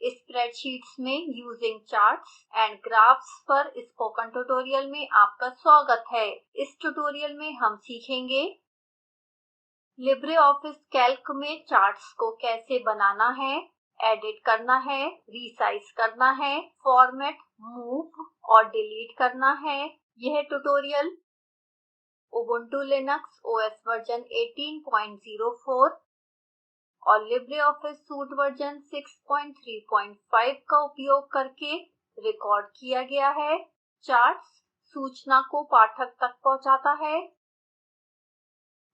Spreadsheets में using charts and graphs पर spoken tutorial में आपका स्वागत है। इस ट्यूटोरियल में हम सीखेंगे लिब्रे ऑफिस कैल्क में चार्ट्स को कैसे बनाना है, एडिट करना है, रीसाइज करना है, फॉर्मेट, मूव और डिलीट करना है। यह tutorial Ubuntu Linux OS version 1804 और लिब्रियोफिस सूट वर्जन 635 का उपयोग करके रिकॉर्ड किया गया है। चार्ट्स सूचना को पाठक तक पहुंचाता है।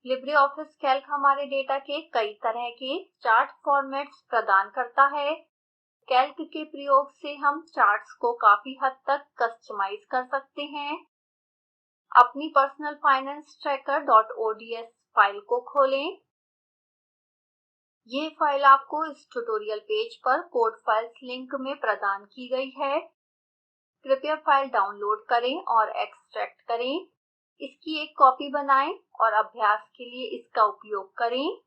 लिब्रियोफिस कैल्क हमारे डेटा के कई तरह के चार्ट फॉर्मेट्स प्रदान करता है। कैल्क के प्रयोग से हम चार्ट्स को काफी हद तक कस्टमाइज कर सकते हैं। अपनी personal finance tracker ods file को खोलें। यह फाइल आपको इस ट्यूटोरियल पेज पर कोड फाइल्स लिंक में प्रदान की गई है। कृपया फाइल डाउनलोड करें और एक्सट्रैक्ट करें। इसकी एक कॉपी बनाएं और अभ्यास के लिए इसका उपयोग करें।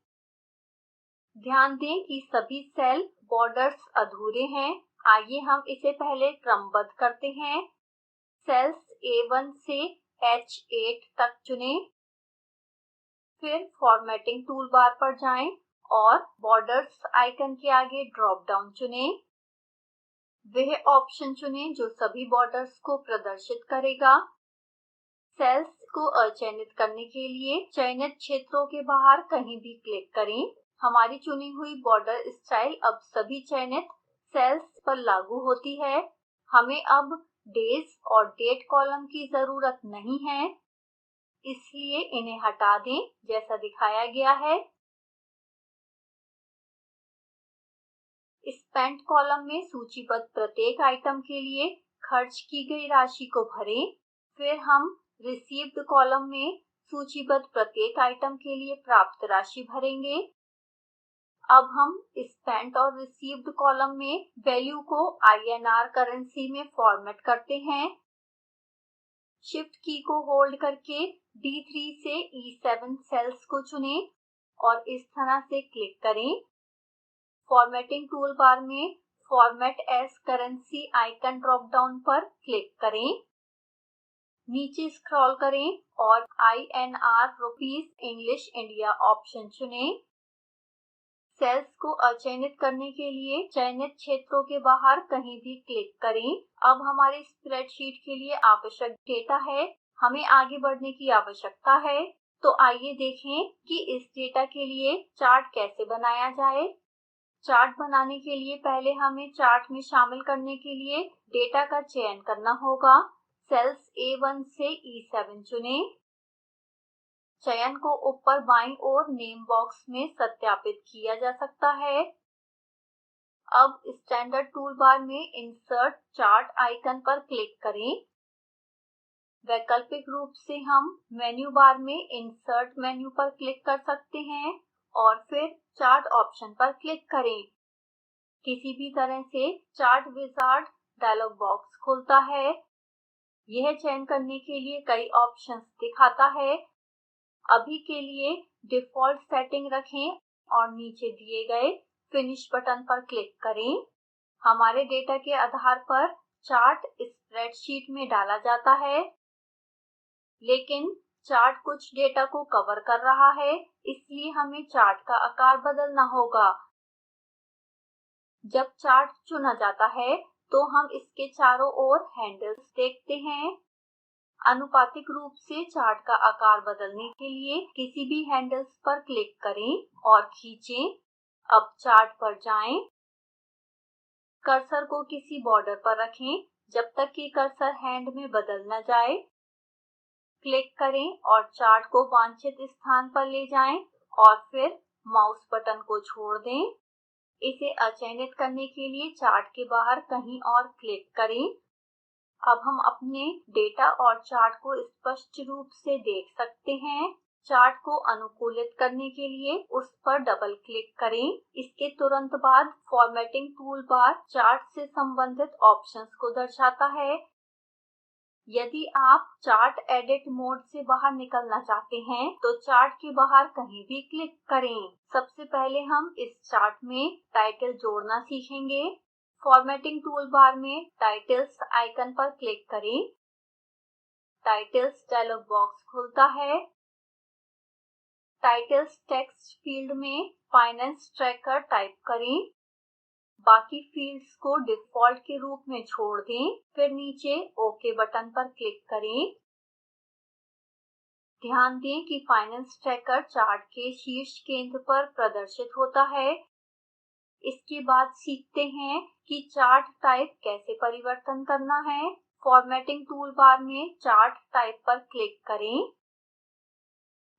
ध्यान दें कि सभी सेल बॉर्डर्स अधूरे हैं। आइए हम इसे पहले क्रमबद्ध करते हैं। सेल्स A1 से H8 तक चुनें। फिर फॉर्मेटिंग टूल बार पर जाएं और बॉर्डर्स आइकन के आगे ड्रॉप डाउन चुनें। वह ऑप्शन चुनें जो सभी बॉर्डर्स को प्रदर्शित करेगा। सेल्स को अचयनित करने के लिए चयनित क्षेत्रों के बाहर कहीं भी क्लिक करें। हमारी चुनी हुई बॉर्डर स्टाइल अब सभी चयनित सेल्स पर लागू होती है। हमें अब डेज और डेट कॉलम की जरूरत नहीं है, इसलिए इन्हें हटा दें जैसा दिखाया गया है। स्पेंट कॉलम में सूचीबद्ध प्रत्येक आइटम के लिए खर्च की गई राशि को भरें। फिर हम रिसीव्ड कॉलम में सूचीबद्ध प्रत्येक आइटम के लिए प्राप्त राशि भरेंगे। अब हम स्पेंट और रिसीव्ड कॉलम में वैल्यू को INR करेंसी में फॉर्मेट करते हैं। शिफ्ट की को होल्ड करके D3 से E7 सेल्स को चुनें और इस तरह से क्लिक करें। फॉर्मेटिंग टूल बार में format as currency icon drop down पर क्लिक करें। नीचे स्क्रॉल करें और INR rupees English India option चुनें। सेल्स को अचयनित करने के लिए चयनित क्षेत्रों के बाहर कहीं भी क्लिक करें। अब हमारी स्प्रेडशीट के लिए आवश्यक डेटा है। हमें आगे बढ़ने की आवश्यकता है। तो आइए देखें कि इस डेटा के लिए चार्ट कैसे बनाया जाए। चार्ट बनाने के लिए पहले हमें चार्ट में शामिल करने के लिए डेटा का चयन करना होगा। सेल्स A1 से E7 चुनें। चयन को ऊपर बाईं ओर नेम बॉक्स में सत्यापित किया जा सकता है। अब स्टैंडर्ड टूल बार में इंसर्ट चार्ट आइकन पर क्लिक करें। वैकल्पिक रूप से हम मेन्यू बार में इंसर्ट मेन्यू पर क्लिक कर सकते हैं और फिर चार्ट ऑप्शन पर क्लिक करें। किसी भी तरह से चार्ट विजार्ड डायलॉग बॉक्स खुलता है। यह चयन करने के लिए कई ऑप्शंस दिखाता है। अभी के लिए डिफॉल्ट सेटिंग रखें और नीचे दिए गए फिनिश बटन पर क्लिक करें। हमारे डेटा के आधार पर चार्ट स्प्रेडशीट में डाला जाता है, लेकिन चार्ट कुछ डेटा को कवर कर रहा है, इसलिए हमें चार्ट का आकार बदलना होगा। जब चार्ट चुना जाता है तो हम इसके चारों ओर हैंडल्स देखते हैं। आनुपातिक रूप से चार्ट का आकार बदलने के लिए किसी भी हैंडल्स पर क्लिक करें और खींचें। अब चार्ट पर जाएं। कर्सर को किसी बॉर्डर पर रखें जब तक कि कर्सर हैंड में बदल न जाए। क्लिक करें और चार्ट को वांछित स्थान पर ले जाएं और फिर माउस बटन को छोड़ दें। इसे अचयनित करने के लिए चार्ट के बाहर कहीं और क्लिक करें। अब हम अपने डेटा और चार्ट को स्पष्ट रूप से देख सकते हैं। चार्ट को अनुकूलित करने के लिए उस पर डबल क्लिक करें। इसके तुरंत बाद फॉर्मेटिंग टूल बार चार्ट से संबंधित ऑप्शंस को दर्शाता है। यदि आप चार्ट एडिट मोड से बाहर निकलना चाहते हैं तो चार्ट के बाहर कहीं भी क्लिक करें। सबसे पहले हम इस चार्ट में टाइटल जोड़ना सीखेंगे। फॉर्मेटिंग टूल बार में टाइटल्स आइकन पर क्लिक करें। टाइटल्स डायलॉग बॉक्स खुलता है। टाइटल्स टेक्स्ट फील्ड में फाइनेंस ट्रैकर टाइप करें। बाकी फील्ड्स को डिफॉल्ट के रूप में छोड़ दें, फिर नीचे ओके बटन पर क्लिक करें। ध्यान दें कि फाइनेंस ट्रैकर चार्ट के शीर्ष केंद्र पर प्रदर्शित होता है। इसके बाद सीखते हैं कि चार्ट टाइप कैसे परिवर्तन करना है। फॉर्मेटिंग टूल बार में चार्ट टाइप पर क्लिक करें।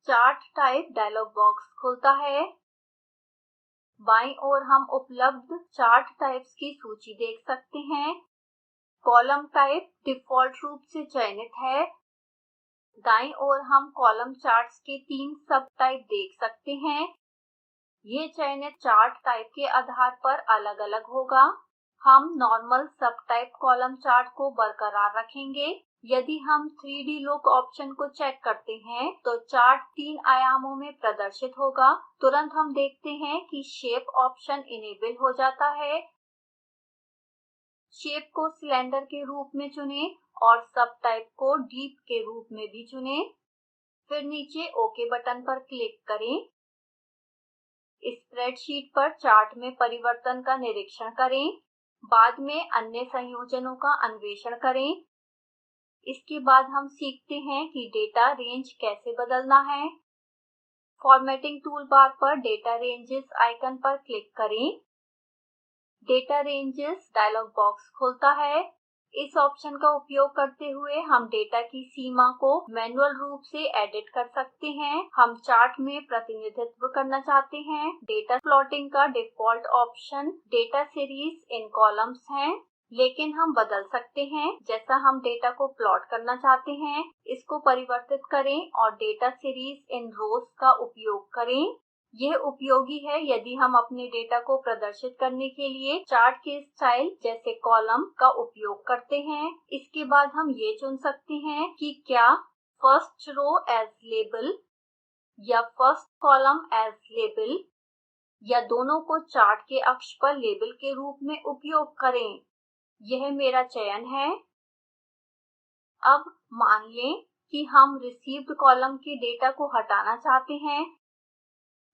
चार्ट टाइप डायलॉग बॉक्स खुलता है। बाईं ओर हम उपलब्ध चार्ट टाइप्स की सूची देख सकते हैं। कॉलम टाइप डिफॉल्ट रूप से चयनित है। दाईं ओर हम कॉलम चार्ट्स के 3 सब टाइप देख सकते हैं। ये चयनित चार्ट टाइप के आधार पर अलग अलग होगा। हम नॉर्मल सब टाइप कॉलम चार्ट को बरकरार रखेंगे। यदि हम 3D लुक ऑप्शन को चेक करते हैं तो चार्ट 3 आयामों में प्रदर्शित होगा। तुरंत हम देखते हैं कि शेप ऑप्शन इनेबल हो जाता है। शेप को सिलेंडर के रूप में चुनें और सब टाइप को डीप के रूप में भी चुनें। फिर नीचे ओके बटन पर क्लिक करें। स्प्रेडशीट पर चार्ट में परिवर्तन का निरीक्षण करें। बाद में अन्य संयोजनों का अन्वेषण करें। इसके बाद हम सीखते हैं कि डेटा रेंज कैसे बदलना है। फॉर्मेटिंग टूल बार पर डेटा रेंजेस आइकन पर क्लिक करें। डेटा रेंजेस डायलॉग बॉक्स खुलता है। इस ऑप्शन का उपयोग करते हुए हम डेटा की सीमा को मैन्युअल रूप से एडिट कर सकते हैं। हम चार्ट में प्रतिनिधित्व करना चाहते हैं। डेटा प्लॉटिंग का default option data series in columns है, लेकिन हम बदल सकते हैं जैसा हम डेटा को प्लॉट करना चाहते हैं। इसको परिवर्तित करें और डेटा सीरीज इन रोज का उपयोग करें। यह उपयोगी है यदि हम अपने डेटा को प्रदर्शित करने के लिए चार्ट के स्टाइल जैसे कॉलम का उपयोग करते हैं। इसके बाद हम ये चुन सकते हैं कि क्या फर्स्ट रो एज लेबल या फर्स्ट कॉलम एज लेबल या दोनों को चार्ट के अक्ष पर लेबल के रूप में उपयोग करें। यह मेरा चयन है। अब मान लें कि हम रिसीव्ड कॉलम के डेटा को हटाना चाहते हैं।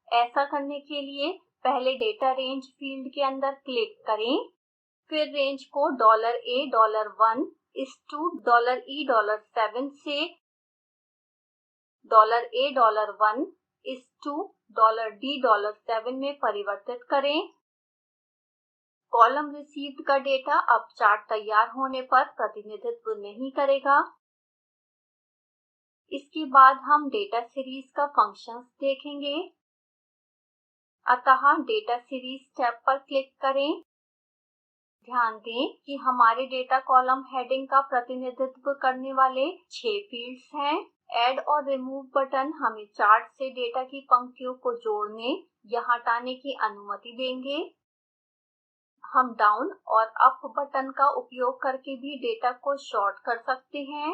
ऐसा करने के लिए पहले डेटा रेंज फील्ड के अंदर क्लिक करें। फिर रेंज को $A$1 is to $E$7 से $A$1 is to $D$7 में परिवर्तित करें। कॉलम रिसीव्ड का डेटा अब चार्ट तैयार होने पर प्रतिनिधित्व नहीं करेगा। इसके बाद हम डेटा सीरीज का फंक्शंस देखेंगे। अतः डेटा सीरीज टैब पर क्लिक करें। ध्यान दें कि हमारे डेटा कॉलम हेडिंग का प्रतिनिधित्व करने वाले 6 फील्ड्स हैं। ऐड और रिमूव बटन हमें चार्ट से डेटा की पंक्तियों को जोड़ने या हटाने की अनुमति देंगे। हम डाउन और अप बटन का उपयोग करके भी डेटा को सॉर्ट कर सकते हैं।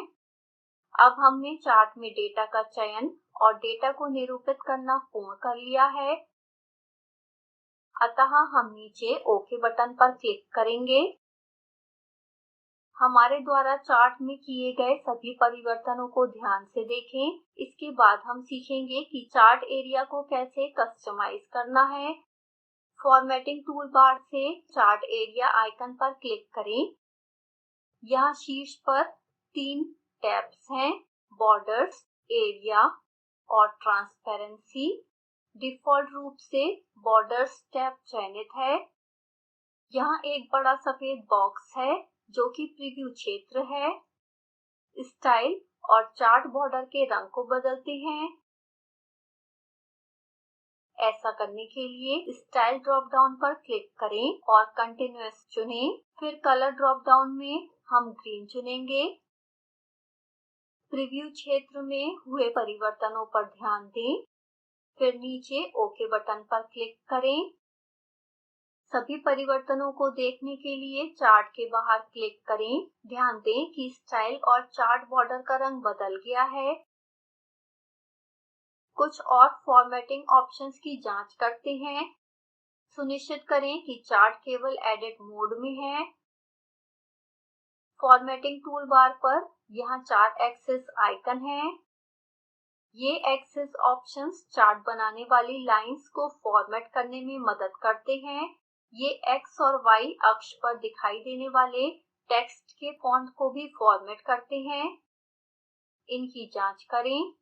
अब हमने चार्ट में डेटा का चयन और डेटा को निरूपित करना पूर्ण कर लिया है। अतः हम नीचे ओके बटन पर क्लिक करेंगे। हमारे द्वारा चार्ट में किए गए सभी परिवर्तनों को ध्यान से देखें। इसके बाद हम सीखेंगे कि चार्ट एरिया को कैसे कस्टमाइज करना है। फॉर्मेटिंग टूल बार से चार्ट एरिया आइकन पर क्लिक करें। यहाँ शीर्ष पर 3 टैब्स हैं, बॉर्डर्स, एरिया और ट्रांसपेरेंसी। डिफॉल्ट रूप से बॉर्डर्स टैब चयनित है। यहाँ एक बड़ा सफेद बॉक्स है जो कि प्रीव्यू क्षेत्र है। स्टाइल और चार्ट बॉर्डर के रंग को बदलते हैं। ऐसा करने के लिए स्टाइल ड्रॉप डाउन पर क्लिक करें और कंटीन्यूअस चुनें। फिर कलर ड्रॉप डाउन में हम ग्रीन चुनेंगे। प्रीव्यू क्षेत्र में हुए परिवर्तनों पर ध्यान दें। फिर नीचे ओके बटन पर क्लिक करें। सभी परिवर्तनों को देखने के लिए चार्ट के बाहर क्लिक करें। ध्यान दें कि स्टाइल और चार्ट बॉर्डर का रंग बदल गया है। कुछ और फॉर्मेटिंग ऑप्शंस की जांच करते हैं। सुनिश्चित करें कि चार्ट केवल एडिट मोड में है। फॉर्मेटिंग टूल बार पर यहाँ 4 एक्सेस आइकन हैं। ये एक्सेस ऑप्शंस चार्ट बनाने वाली लाइंस को फॉर्मेट करने में मदद करते हैं। ये एक्स और वाई अक्ष पर दिखाई देने वाले टेक्स्ट के फॉन्ट को भी फॉर्मेट करते हैं। इनकी जांच करें।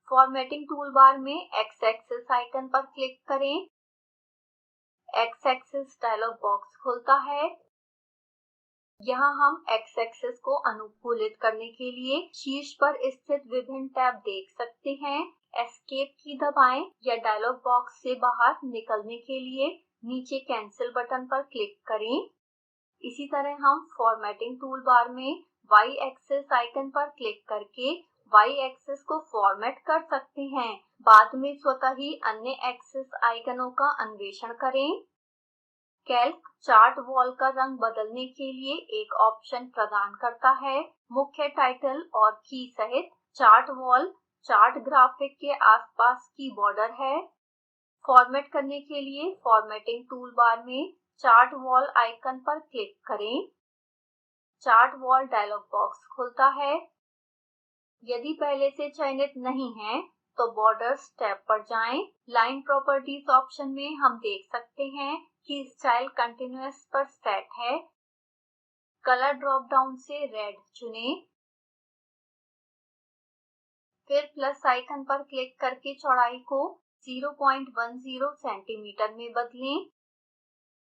फॉर्मेटिंग टूल बार में एक्स एक्सेस आइकन पर क्लिक करें। एक्स एक्सेस डायलॉग बॉक्स खुलता है। यहाँ हम एक्स एक्सेस को अनुकूलित करने के लिए शीर्ष पर स्थित विभिन्न टैब देख सकते हैं। एस्केप की दबाएं या डायलॉग बॉक्स से बाहर निकलने के लिए नीचे कैंसिल बटन पर क्लिक करें। इसी तरह हम फॉर्मेटिंग टूल बार में वाई एक्सेस आइकन पर क्लिक करके वाई एक्सेस को फॉर्मेट कर सकते हैं। बाद में स्वतः ही अन्य एक्सेस आइकनों का अन्वेषण करें। कैल्क चार्ट वॉल का रंग बदलने के लिए एक ऑप्शन प्रदान करता है। मुख्य टाइटल और की सहित चार्ट वॉल चार्ट ग्राफिक के आसपास की बॉर्डर है। फॉर्मेट करने के लिए फॉर्मेटिंग टूल बार में चार्ट वॉल आइकन पर क्लिक करें। चार्ट वॉल डायलॉग बॉक्स खुलता है। यदि पहले से चयनित नहीं है तो बॉर्डर्स टैब पर जाएं। लाइन प्रॉपर्टीज ऑप्शन में हम देख सकते हैं कि स्टाइल कंटीन्यूअस पर सेट है। कलर ड्रॉप डाउन से रेड चुनें। फिर प्लस आइकन पर क्लिक करके चौड़ाई को 0.10 सेंटीमीटर में बदलें।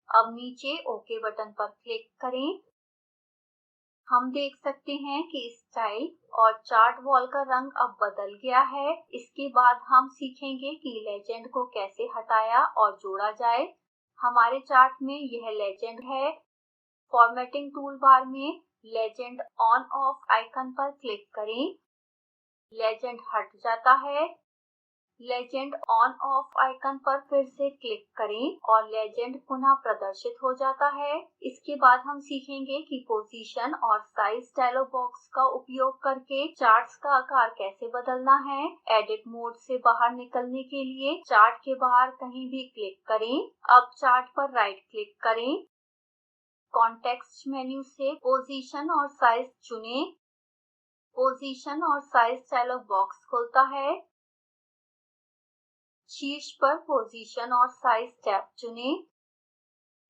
अब नीचे ओके बटन पर क्लिक करें। हम देख सकते हैं कि स्टाइल और चार्ट वॉल का रंग अब बदल गया है। इसके बाद हम सीखेंगे कि लेजेंड को कैसे हटाया और जोड़ा जाए। हमारे चार्ट में यह लेजेंड है। फॉर्मेटिंग टूल बार में लेजेंड ऑन ऑफ आइकन पर क्लिक करें। लेजेंड हट जाता है। लेजेंड ऑन ऑफ आइकन पर फिर से क्लिक करें और लेजेंड पुनः प्रदर्शित हो जाता है। इसके बाद हम सीखेंगे कि पोजीशन और साइज डायलॉग बॉक्स का उपयोग करके चार्ट्स का आकार कैसे बदलना है। एडिट मोड से बाहर निकलने के लिए चार्ट के बाहर कहीं भी क्लिक करें। अब चार्ट पर राइट क्लिक करें। कॉन्टेक्स्ट मेन्यू से पोजीशन और साइज चुनें। पोजीशन और साइज डायलॉग बॉक्स खुलता है। शीर्ष पर पोजीशन और साइज टैब चुनें।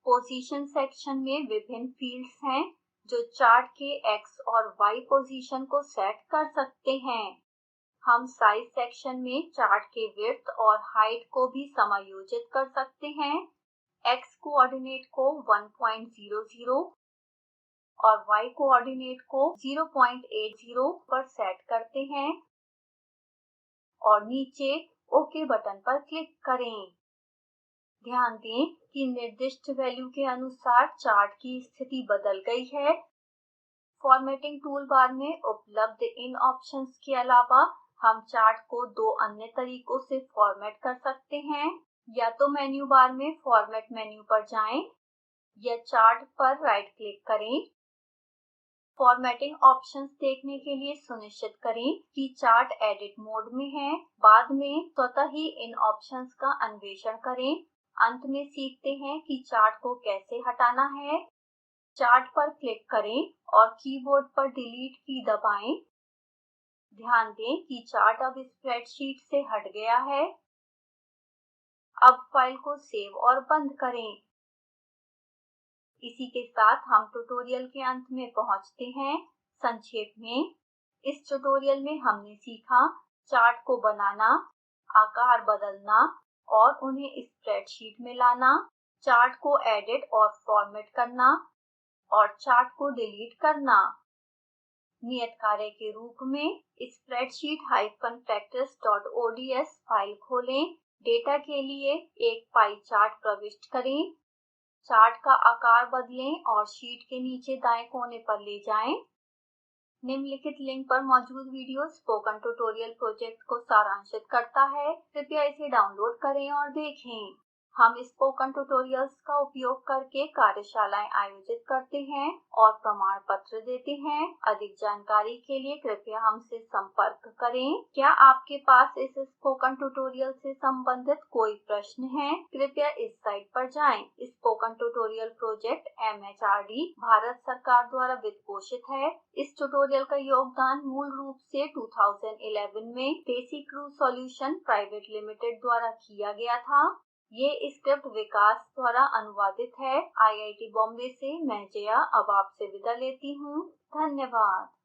पोजीशन सेक्शन में विभिन्न फील्ड्स हैं जो चार्ट के एक्स और वाई पोजीशन को सेट कर सकते हैं। हम साइज सेक्शन में चार्ट के विड्थ और हाइट को भी समायोजित कर सकते हैं। एक्स कोऑर्डिनेट को 1.00 और वाई कोऑर्डिनेट को 0.80 पर सेट करते हैं और नीचे ओके बटन पर क्लिक करें। ध्यान दें कि निर्दिष्ट वैल्यू के अनुसार चार्ट की स्थिति बदल गई है। फॉर्मेटिंग टूल बार में उपलब्ध इन ऑप्शंस के अलावा हम चार्ट को 2 अन्य तरीकों से फॉर्मेट कर सकते हैं। या तो मेन्यू बार में फॉर्मेट मेन्यू पर जाएं या चार्ट पर राइट क्लिक करें। फॉर्मेटिंग ऑप्शंस देखने के लिए सुनिश्चित करें कि चार्ट एडिट मोड में है। बाद में स्वतः ही इन ऑप्शंस का अन्वेषण करें। अंत में सीखते हैं कि चार्ट को कैसे हटाना है। चार्ट पर क्लिक करें और कीबोर्ड पर डिलीट की दबाएं। ध्यान दें कि चार्ट अब स्प्रेडशीट से हट गया है। अब फाइल को सेव और बंद करें। इसी के साथ हम ट्यूटोरियल के अंत में पहुंचते हैं। संक्षेप में, इस ट्यूटोरियल में हमने सीखा चार्ट को बनाना, आकार बदलना और उन्हें स्प्रेडशीट में लाना, चार्ट को एडिट और फॉर्मेट करना और चार्ट को डिलीट करना। नियत कार्य के रूप में spreadsheet-practice.ods फाइल खोलें। डेटा के लिए एक पाई चार्ट प्रविष्ट करें। चार्ट का आकार बदलें और शीट के नीचे दाएं कोने पर ले जाएं। निम्नलिखित लिंक पर मौजूद वीडियो स्पोकन ट्यूटोरियल प्रोजेक्ट को सारांशित करता है। कृपया इसे डाउनलोड करें और देखें। हम स्पोकन ट्यूटोरियल्स का उपयोग करके कार्यशालाएं आयोजित करते हैं और प्रमाण पत्र देते हैं। अधिक जानकारी के लिए कृपया हमसे संपर्क करें। क्या आपके पास इस स्पोकन ट्यूटोरियल से संबंधित कोई प्रश्न है? कृपया इस साइट पर जाएं। Spoken tutorial project MHRD Bharat सरकार द्वारा वित्त पोषित है। इस ट्यूटोरियल का योगदान मूल रूप से 2011 में देसी क्रूज सॉल्यूशन प्राइवेट लिमिटेड द्वारा किया गया था। ये स्क्रिप्ट विकास द्वारा अनुवादित है। IIT बॉम्बे से मैं जया अब आपसे विदा लेती हूँ। धन्यवाद।